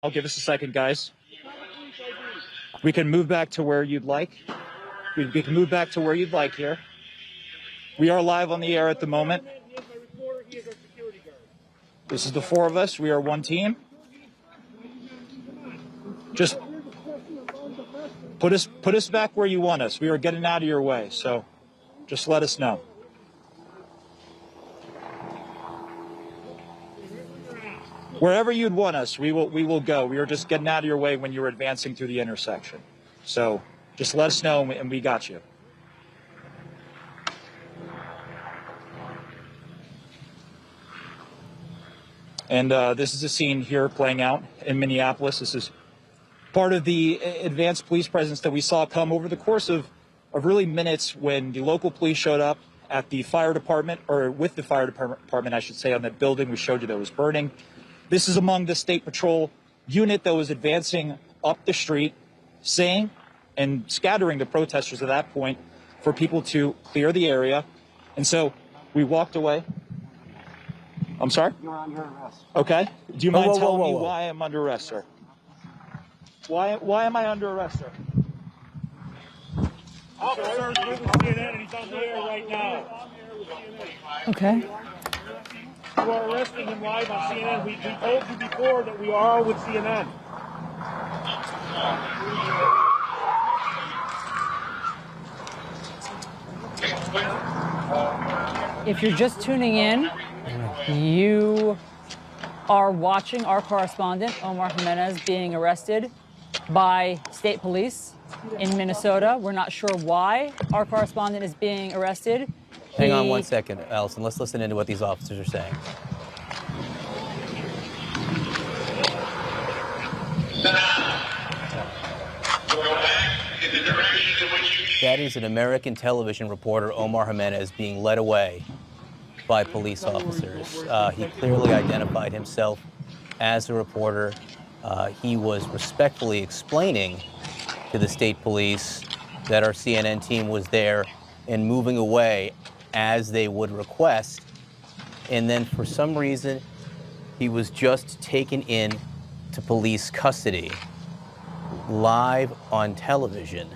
I'll give us a second, guys. We can move back to where you'd like. We can move back to where you'd like here. We are live on the air at the moment. This is the four of us. We are one team. Just put us back where you want us. We are getting out of your way, so just let us know. Wherever you'd want us, we will go. We are just getting out of your way when you're advancing through the intersection. So just let us know, and we got you. And this is a scene here playing out in Minneapolis. This is part of the advanced police presence that we saw come over the course of really minutes when the local police showed up at the fire department, or with the fire department, I should say, on that building we showed you that was burning. This is among the State Patrol unit that was advancing up the street, saying and scattering the protesters at that point for people to clear the area. And so we walked away. I'm sorry? You're under arrest. Okay. Do you mind telling me why I'm under arrest, sir? Why am I under arrest, sir? Officer's with CNN and he's on the air right now. Okay. You are arresting him live on CNN. We told you before that we are with CNN. If you're just tuning in, you are watching our correspondent, Omar Jimenez, being arrested by state police in Minnesota. We're not sure why our correspondent is being arrested. Hang on one second, Allison. Let's listen into what these officers are saying. That is an American television reporter, Omar Jimenez, being led away by police officers. He clearly identified himself as a reporter. He was respectfully explaining to the state police that our CNN team was there and moving away as they would request. And then for some reason, he was just taken in to police custody live on television.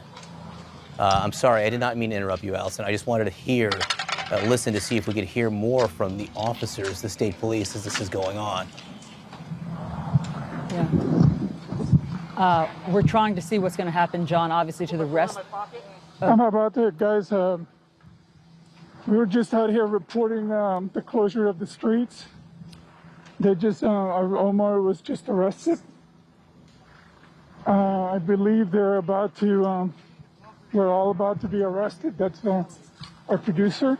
I'm sorry, I did not mean to interrupt you, Allison. I just wanted to listen to see if we could hear more from the officers, the state police, as this is going on. Yeah. We're trying to see what's going to happen, John, obviously, to the rest. I'm about to, guys. We were just out here reporting the closure of the streets. They just, Omar was just arrested. I believe they're about to, we're all about to be arrested. That's our producer.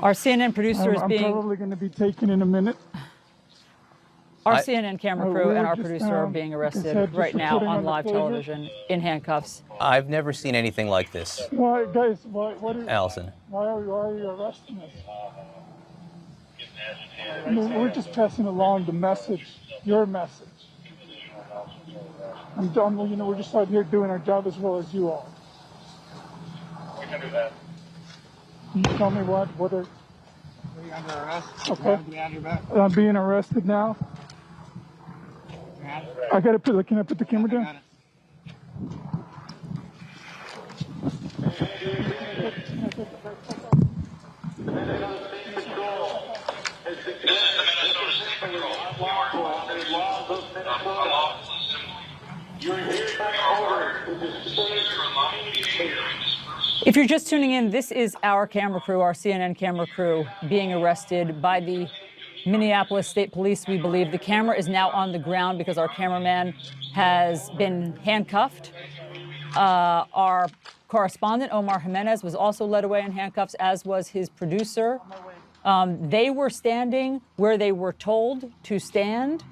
Our CNN producer is being... I'm probably going to be taken in a minute. Our CNN camera crew and our producer are being arrested right now on live television in handcuffs. I've never seen anything like this. Why, guys, Allison. Why are you arresting us? I mean, we're just passing along the message, your message. I'm done, we're just out here doing our job as well as you are. We can do that. Can you tell me what are... Are you under arrest? Okay. Behind your back. I'm being arrested now. I gotta can I put the camera down? If you're just tuning in, this is our camera crew, our CNN camera crew, being arrested by the Minneapolis State Police. We believe the camera is now on the ground because our cameraman has been handcuffed. Our correspondent, Omar Jimenez, was also led away in handcuffs, as was his producer. They were standing where they were told to stand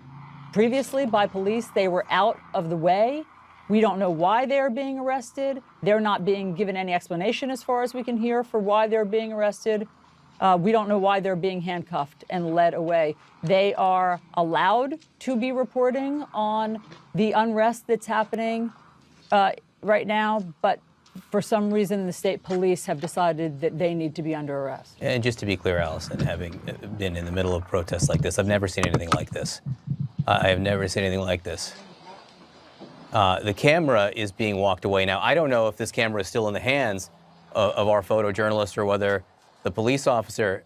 previously by police. They were out of the way. We don't know why they're being arrested. They're not being given any explanation, as far as we can hear, for why they're being arrested. We don't know why they're being handcuffed and led away. They are allowed to be reporting on the unrest that's happening right now, but for some reason, the state police have decided that they need to be under arrest. And just to be clear, Allison, having been in the middle of protests like this, I've never seen anything like this. I have never seen anything like this. The camera is being walked away. Now, I don't know if this camera is still in the hands of our photojournalist or whether the police officer,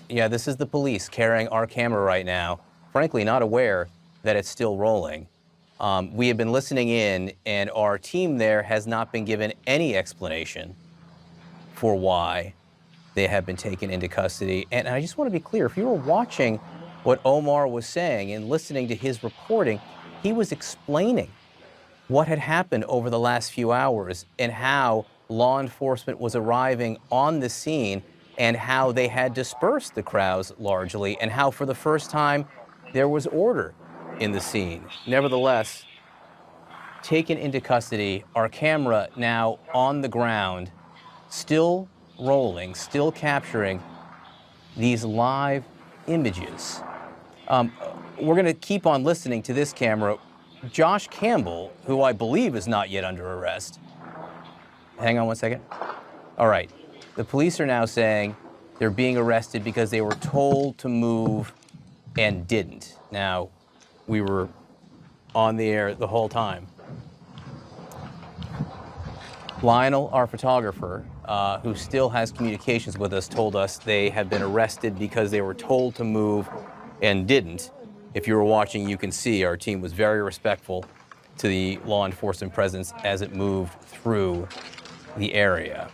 yeah, this is the police carrying our camera right now, frankly, not aware that it's still rolling. We have been listening in, and our team there has not been given any explanation for why they have been taken into custody. And I just want to be clear, if you were watching what Omar was saying and listening to his reporting, he was explaining what had happened over the last few hours and how law enforcement was arriving on the scene and how they had dispersed the crowds largely and how for the first time there was order in the scene. Nevertheless, taken into custody, our camera now on the ground, still rolling, still capturing these live images. We're going to keep on listening to this camera. Josh Campbell, who I believe is not yet under arrest. Hang on one second. All right. The police are now saying they're being arrested because they were told to move and didn't. Now, we were on the air the whole time. Lionel, our photographer, who still has communications with us, told us they have been arrested because they were told to move and didn't. If you were watching, you can see our team was very respectful to the law enforcement presence as it moved through the area.